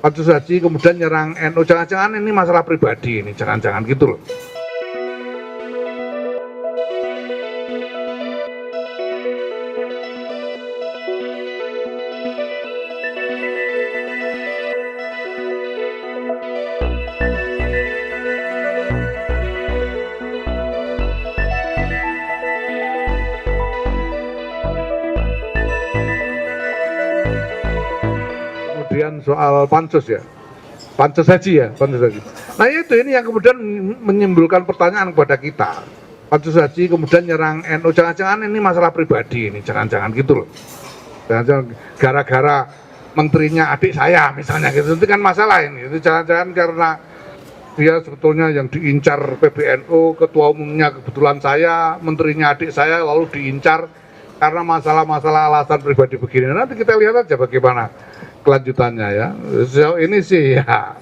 Pansus Haji kemudian nyerang NU, jangan-jangan ini masalah pribadi ini, jangan-jangan gitu loh. Kemudian soal pansus ya, pansus haji ya, pansus haji. Nah itu ini yang kemudian menimbulkan pertanyaan kepada kita. Pansus haji kemudian nyerang NU, jangan-jangan ini masalah pribadi ini, jangan-jangan gitu loh. Jangan-jangan gara-gara menterinya adik saya misalnya gitu, itu kan masalah ini. Itu jangan-jangan karena dia sebetulnya yang diincar PBNU, ketua umumnya kebetulan saya, menterinya adik saya lalu diincar karena masalah-masalah alasan pribadi begini. Nanti kita lihat aja bagaimana kelanjutannya ya. So, ini sih ya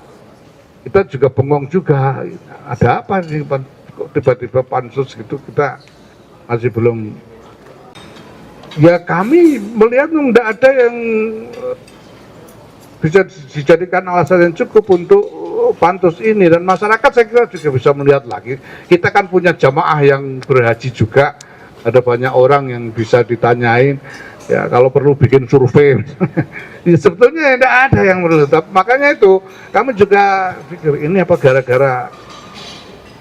kita juga bengong juga, ada apa nih kok tiba-tiba pansus gitu, kita masih belum, ya kami melihat tidak ada yang bisa dijadikan alasan yang cukup untuk pansus ini, dan masyarakat saya kira juga bisa melihat lagi, kita kan punya jamaah yang berhaji juga, ada banyak orang yang bisa ditanyain. Ya kalau perlu bikin survei, ya, sebetulnya tidak ada yang perlu. Makanya itu kami juga pikir ini apa gara-gara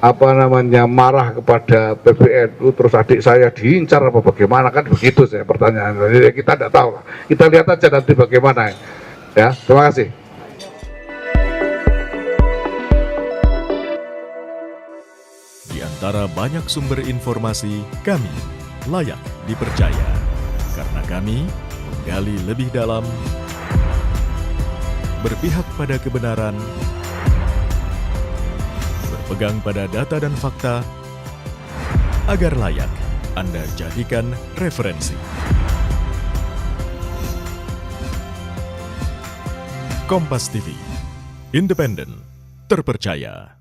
apa namanya marah kepada PBNU terus adik saya diincar apa bagaimana, kan begitu saya pertanyaan. Jadi kita tidak tahu lah. Kita lihat aja nanti bagaimana ya. Terima kasih. Di antara banyak sumber informasi, kami layak dipercaya. Karena kami menggali lebih dalam, berpihak pada kebenaran, berpegang pada data dan fakta, agar layak Anda jadikan referensi. Kompas TV, independen, terpercaya.